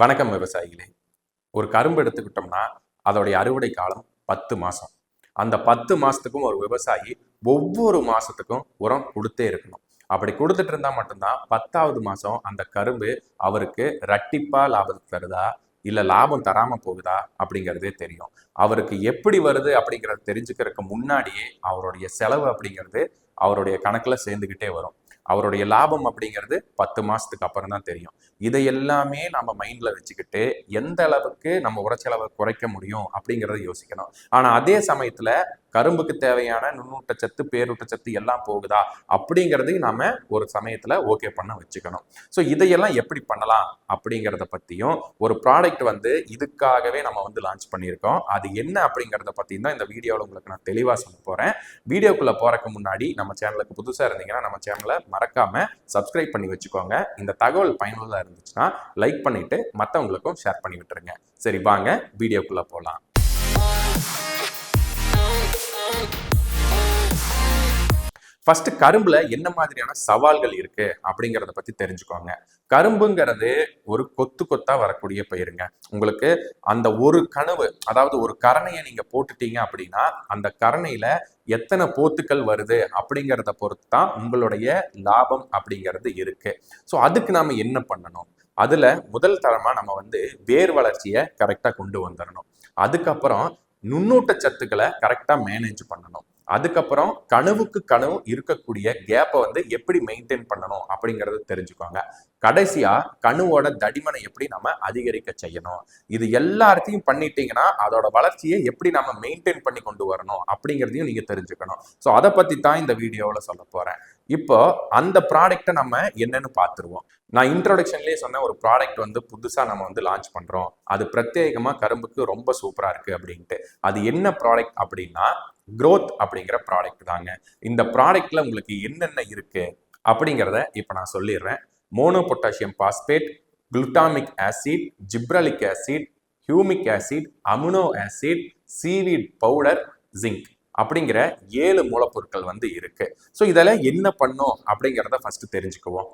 வணக்கம் விவசாயிகளே. ஒரு கரும்பு எடுத்துக்கிட்டோம்னா அதோடைய அறுவடை காலம் 10 மாசம். அந்த 10 மாசத்துக்கும் ஒரு விவசாயி ஒவ்வொரு மாசத்துக்கும் உரம் கொடுத்தே இருக்கணும். அப்படி கொடுத்துட்டு இருந்தா மட்டும்தான் 10வது மாசம் அந்த கரும்பு அவருக்கு இரட்டிப்பா லாபம் தருதா இல்ல லாபம் தராம போகுதா அப்படிங்கிறதே தெரியும். அவருக்கு எப்படி வருது அப்படிங்கிறத தெரிஞ்சுக்கிறதுக்கு முன்னாடியே அவருடைய செலவு அப்படிங்கிறது அவருடைய கணக்குல சேர்ந்துகிட்டே வரும். அவருடைய லாபம் அப்படிங்கிறது 10 மாசத்துக்கு அப்புறம் தான் தெரியும். இதை எல்லாமே நம்ம மைண்ட்ல வச்சுக்கிட்டு எந்த அளவுக்கு நம்ம உரச்செலவை குறைக்க முடியும் அப்படிங்கிறத யோசிக்கணும். ஆனா அதே சமயத்துல கரும்புக்கு தேவையான நுண்ணூட்டச்சத்து, பேரூட்டச்சத்து எல்லாம் போகுதா அப்படிங்கிறதையும் நாம ஒரு சமயத்துல ஓகே பண்ண வச்சுக்கணும். ஸோ இதையெல்லாம் எப்படி பண்ணலாம் அப்படிங்கிறத பத்தியும் ஒரு ப்ராடக்ட் இதுக்காகவே நம்ம லான்ச் பண்ணியிருக்கோம். அது என்ன அப்படிங்கிறத பத்தி தான் இந்த வீடியோவில் உங்களுக்கு நான் தெளிவா சொல்ல போறேன். வீடியோக்குள்ள போறதுக்கு முன்னாடி நம்ம சேனலுக்கு புதுசா இருந்தீங்கன்னா நம்ம சேனலை மறக்காம சப்ஸ்கிரைப் பண்ணி வச்சுக்கோங்க. இந்த தகவல் பயனுள்ளதா இருந்துச்சுன்னா லைக் பண்ணிட்டு மற்றவங்களுக்கும் ஷேர் பண்ணி விட்டுருங்க. சரி, வாங்க வீடியோக்குள்ள போலாம். ஃபர்ஸ்ட் கரும்புல என்ன மாதிரியான சவால்கள் இருக்கு அப்படிங்கிறத பத்தி தெரிஞ்சுக்கோங்க. கரும்புங்கிறது ஒரு கொத்து கொத்தா வரக்கூடிய பயிருங்க. உங்களுக்கு அந்த ஒரு கனவு, அதாவது ஒரு கரணையை நீங்க போட்டுட்டீங்க அப்படின்னா அந்த கரணையில எத்தனை போத்துக்கள் வருது அப்படிங்கிறத பொறுத்து தான் உங்களுடைய லாபம் அப்படிங்கிறது இருக்கு. ஸோ அதுக்கு நாம என்ன பண்ணணும்? அதுல முதல் தரமா நம்ம வேர் வளர்ச்சியை கரெக்டா கொண்டு வந்துடணும். அதுக்கப்புறம் நுண்ணூட்ட சத்துக்களை கரெக்டா மேனேஜ் பண்ணணும். அதுக்கப்புறம் கனவுக்கு கனவு இருக்கக்கூடிய கேப்பை எப்படி மெயின்டைன் பண்ணணும் அப்படிங்கறது தெரிஞ்சுக்கோங்க. கடைசியா கணுவோட தடிமனை எப்படி நம்ம அதிகரிக்க செய்யணும். இது எல்லாத்தையும் பண்ணிட்டீங்கன்னா அதோட வளர்ச்சியை எப்படி நம்ம மெயின்டைன் பண்ணி கொண்டு வரணும் அப்படிங்கிறதையும் நீங்க தெரிஞ்சுக்கணும். ஸோ அதை பத்தி தான் இந்த வீடியோவில் சொல்ல போறேன். இப்போ அந்த ப்ராடக்டை நம்ம என்னன்னு பார்த்துருவோம். நான் இன்ட்ரோடக்ஷன்லேயே சொன்ன ஒரு ப்ராடக்ட் புதுசா நம்ம லான்ச் பண்றோம். அது பிரத்யேகமா கரும்புக்கு ரொம்ப சூப்பரா இருக்கு அப்படின்ட்டு. அது என்ன ப்ராடக்ட் அப்படின்னா growth அப்படிங்கிற ப்ராடக்ட் தாங்க. இந்த ப்ராடக்ட்ல உங்களுக்கு என்னென்ன இருக்கு அப்படிங்கிறத இப்ப நான் சொல்லிடுறேன். Mono potassium phosphate, glutamic acid, gibberellic acid, humic acid, amino acid, seaweed powder, zinc அப்படிங்கிற 7 மூலப்பொருட்கள் இருக்கு. ஸோ இதெல்லாம் என்ன பண்ணும் அப்படிங்கிறத ஃபர்ஸ்ட் தெரிஞ்சுக்குவோம்.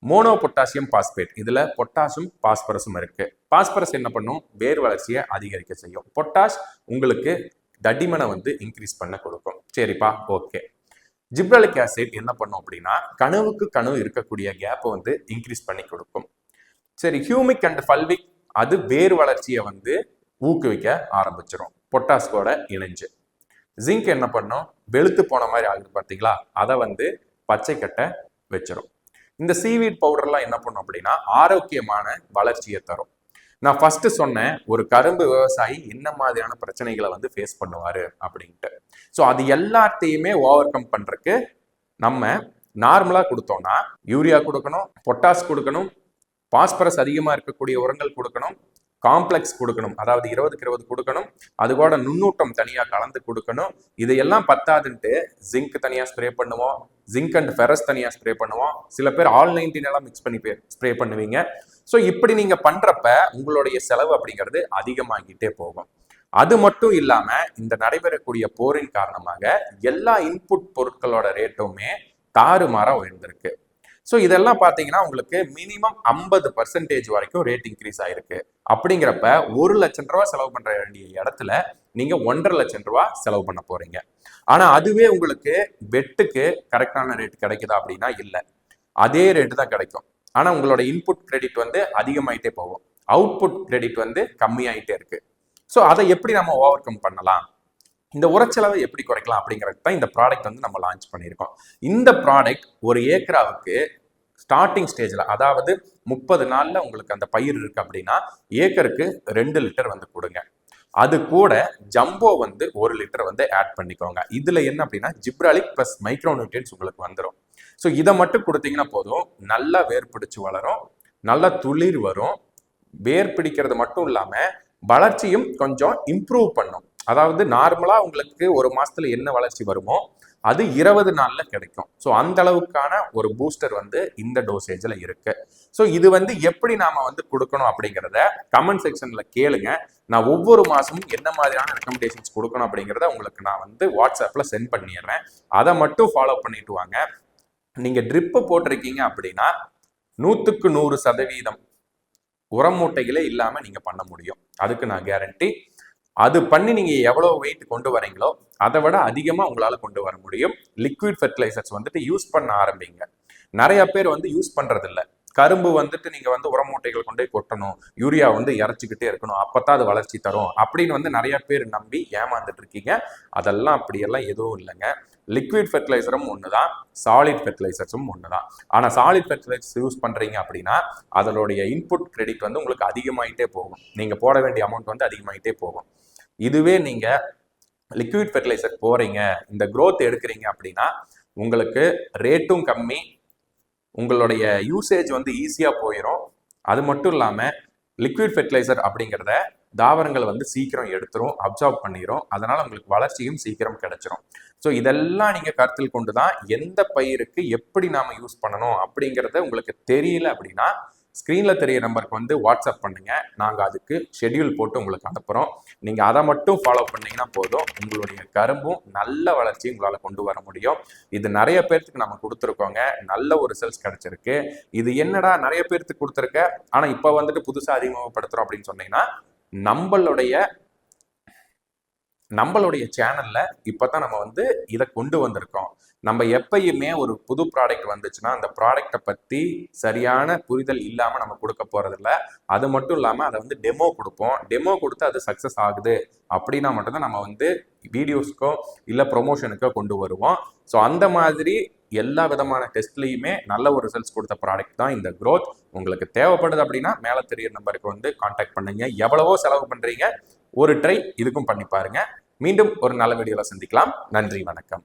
மோனோ பொட்டாசியம் பாஸ்பேட், இதுல பொட்டாசும் பாஸ்பரஸும் இருக்கு. பாஸ்பரஸ் என்ன பண்ணும்? வேர் வளர்ச்சியை அதிகரிக்க செய்யும். பொட்டாஷ் உங்களுக்கு தடிமனை இன்க்ரீஸ் பண்ண கொடுக்கும். சரிப்பா, ஓகே. ஜிப்ரலிக் ஆசிட் என்ன பண்ணும் அப்படின்னா கனவுக்கு கனவு இருக்கக்கூடிய கேப்பை இன்க்ரீஸ் பண்ணி கொடுக்கும். சரி, ஹியூமிக் அண்ட் ஃபல்விக் அது வேர் வளர்ச்சியை ஊக்குவிக்க ஆரம்பிச்சிடும் பொட்டாஸ்கோட இணைஞ்சு. ஜிங்க் என்ன பண்ணும்? வெளுத்து போன மாதிரி ஆகுது பார்த்தீங்களா, அதை பச்சை கட்ட வச்சிடும். இந்த சீவீட் பவுடர்லாம் என்ன பண்ணும் அப்படின்னா ஆரோக்கியமான வளர்ச்சியை தரும். நான் ஃபர்ஸ்ட் சொன்னேன் ஒரு கரும்பு விவசாயி என்ன மாதிரியான பிரச்சனைகளை ஃபேஸ் பண்ணுவாரு அப்படின்ட்டு. ஸோ அது எல்லாத்தையுமே ஓவர் கம் பண்றதுக்கு நம்ம நார்மலா கொடுத்தோம்னா யூரியா கொடுக்கணும், பொட்டாஸ் கொடுக்கணும், பாஸ்பரஸ் அதிகமா இருக்கக்கூடிய உரங்கள் கொடுக்கணும், காம்ப்ளெக்ஸ் கொடுக்கணும், அதாவது 20க்கு 20 கொடுக்கணும், அது கூட நுண்ணூட்டம் தனியா கலந்து கொடுக்கணும். இதையெல்லாம் பத்தாதுன்ட்டு ஜிங்க் தனியா ஸ்ப்ரே பண்ணுவோம், ஜிங்க் அண்ட் ஃபெரஸ் தனியா ஸ்ப்ரே பண்ணுவோம், சில பேர் ஆல்-19 எல்லாம் மிக்ஸ் பண்ணி ஸ்ப்ரே பண்ணுவீங்க. ஸோ இப்படி நீங்க பண்றப்ப உங்களுடைய செலவு அப்படிங்கிறது அதிகமாகிட்டே போகும். அது மட்டும் இல்லாம இந்த நடைபெறக்கூடிய போரின் காரணமாக எல்லா இன்புட் பொருட்களோட ரேட்டுமே தாறுமாறா உயர்ந்திருக்கு. ஸோ இதெல்லாம் பார்த்தீங்கன்னா உங்களுக்கு மினிமம் 50% வரைக்கும் ரேட் இன்க்ரீஸ் ஆயிருக்கு. அப்படிங்கிறப்ப 1 லட்சம் ரூபாய் செலவு பண்ற வேண்டிய இடத்துல நீங்க 1.5 லட்சம் ரூபாய் செலவு பண்ண போறீங்க. ஆனா அதுவே உங்களுக்கு வெட்டுக்கு கரெக்டான ரேட் கிடைக்குதா அப்படின்னா இல்ல, அதே ரேட்டு தான் கிடைக்கும். ஆனா உங்களோட இன்புட் கிரெடிட் அதிகமாயிட்டே போகும், அவுட்புட் கிரெடிட் கம்மியாயிட்டே இருக்கு. ஸோ அதை எப்படி நம்ம ஓவர் கம் பண்ணலாம், இந்த உரச்செலவை எப்படி குறைக்கலாம் அப்படிங்கிறது தான் இந்த ப்ராடக்ட் நம்ம லான்ச் பண்ணியிருக்கோம். இந்த ப்ராடக்ட் ஒரு ஏக்கராவுக்கு ஸ்டார்டிங் ஸ்டேஜ்ல, அதாவது 30 நாள்ல உங்களுக்கு அந்த பயிர் இருக்கு அப்படின்னா ஏக்கருக்கு 2 லிட்டர் கொடுங்க. அது கூட ஜம்போ 1 லிட்டர் ஆட் பண்ணிக்கோங்க. இதுல என்ன அப்படின்னா ஜிப்ராலிக் பிளஸ் மைக்ரோ நியூட்ரியன்ஸ் உங்களுக்கு வந்துடும். ஸோ இதை மட்டும் கொடுத்தீங்கன்னா போதும், நல்லா வேர் பிடிச்சு வளரும், நல்லா துளிர் வரும். வேர் பிடிக்கிறது மட்டும் இல்லாம வளர்ச்சியும் கொஞ்சம் இம்ப்ரூவ் பண்ணும். அதாவது நார்மலா உங்களுக்கு ஒரு மாசத்துல என்ன வளர்ச்சி வருமோ அது 20 நாள்ல கிடைக்கும். ஸோ அந்த அளவுக்கான ஒரு பூஸ்டர் இந்த டோசேஜ்ல இருக்கு. ஸோ இது எப்படி நாம கொடுக்கணும் அப்படிங்கிறத கமெண்ட் செக்ஷன்ல கேளுங்க. நான் ஒவ்வொரு மாசமும் என்ன மாதிரியான ரெக்கமெண்டேஷன்ஸ் கொடுக்கணும் அப்படிங்கிறத உங்களுக்கு நான் வாட்ஸ்அப்ல சென்ட் பண்ணிடுறேன். அதை மட்டும் ஃபாலோ பண்ணிட்டு வாங்க. நீங்க ட்ரிப்பு போட்டிருக்கீங்க அப்படின்னா 100% உரம் மூட்டைகளே இல்லாம நீங்க பண்ண முடியும். அதுக்கு நான் கேரண்டி. அது பண்ணி நீங்க எவ்வளவு வெயிட் கொண்டு வரீங்களோ அதை விட அதிகமா உங்களால கொண்டு வர முடியும். லிக்விட் ஃபெர்டிலைசர்ஸ் வந்துட்டு யூஸ் பண்ண ஆரம்பிங்க. நிறைய பேர் வந்து யூஸ் பண்றது இல்ல. கரும்பு வந்துட்டு நீங்க வந்து உரம் மூட்டைகள் கொண்டு போய் கொட்டணும், யூரியா வந்து இறைச்சிக்கிட்டே இருக்கணும், அப்பதான் அது வளர்ச்சி தரும் அப்படின்னு வந்து நிறைய பேர் நம்பி ஏமாந்துட்டு இருக்கீங்க. அதெல்லாம் அப்படியெல்லாம் எதுவும் இல்லைங்க. லிக்விட் ஃபெர்டிலைசரும் ஒண்ணுதான், சாலிட் ஃபெர்டிலைசர்ஸும் ஒண்ணுதான். ஆனா சாலிட் ஃபெர்டிலைசர்ஸ் யூஸ் பண்றீங்க அப்படின்னா அதனுடைய இன்புட் கிரெடிட் வந்து உங்களுக்கு அதிகமாயிட்டே போகும். நீங்க போட வேண்டிய அமௌண்ட் வந்து அதிகமாயிட்டே போகும். இதுவே நீங்க லிக்விட் ஃபெர்டிலைசர் போறீங்க, இந்த growth எடுக்கிறீங்க அப்படின்னா உங்களுக்கு ரேட்டும் கம்மி, உங்களுடைய யூசேஜ் வந்து ஈஸியா போயிடும். அது மட்டும் இல்லாம லிக்விட் ஃபெர்டிலைசர் அப்படிங்கிறத தாவரங்கள் வந்து சீக்கிரம் எடுத்துரும், அப்சார்ப் பண்ணிடும். அதனால உங்களுக்கு வளர்ச்சியும் சீக்கிரம் கிடைச்சிரும். ஸோ இதெல்லாம் நீங்க கருத்தில் கொண்டுதான் எந்த பயிருக்கு எப்படி நாம யூஸ் பண்ணணும் அப்படிங்கிறத உங்களுக்கு தெரியல அப்படின்னா ஸ்க்ரீன்ல தெரிய நம்பருக்கு வந்து வாட்ஸ்அப் பண்ணுங்க. நாங்கள் அதுக்கு ஷெட்யூல் போட்டு உங்களுக்கு அனுப்புகிறோம். நீங்கள் அதை மட்டும் ஃபாலோ பண்ணீங்கன்னா போதும், உங்களுடைய கரும்பும் நல்ல வளர்ச்சி உங்களால் கொண்டு வர முடியும். இது நிறைய பேர்த்துக்கு நம்ம கொடுத்துருக்கோங்க, நல்ல ஒரு ரிசல்ட்ஸ் கிடைச்சிருக்கு. இது என்னடா நிறைய பேர்த்துக்கு கொடுத்துருக்க ஆனால் இப்போ வந்துட்டு புதுசாக அறிமுகப்படுத்துகிறோம் அப்படின்னு சொன்னீங்கன்னா நம்மளுடைய சேனல்ல இப்பதான் நம்ம வந்து இதை கொண்டு வந்திருக்கோம். நம்ம எப்பயுமே ஒரு புது ப்ராடக்ட் வந்துச்சுன்னா அந்த ப்ராடக்டை பத்தி சரியான புரிதல் இல்லாம நம்ம கொடுக்க போறதில்ல. அது மட்டும் இல்லாம அதை வந்து டெமோ கொடுப்போம். டெமோ கொடுத்து அது சக்சஸ் ஆகுது அப்படின்னா மட்டும்தான் நம்ம வந்து வீடியோஸ்க்கோ இல்லை ப்ரொமோஷனுக்கோ கொண்டு வருவோம். ஸோ அந்த மாதிரி எல்லா விதமான டெஸ்ட்லையுமே நல்ல ஒரு ரிசல்ட்ஸ் கொடுத்த ப்ராடக்ட் தான் இந்த growth. உங்களுக்கு தேவைப்படுது அப்படின்னா மேலே தெரிய நம்பருக்கு வந்து கான்டாக்ட் பண்ணுங்க. எவ்வளவோ செலவு பண்றீங்க, ஒரு ட்ரை இதுக்கும் பண்ணி பாருங்க. மீண்டும் ஒரு நல்ல வீடியோல சந்திக்கலாம். நன்றி, வணக்கம்.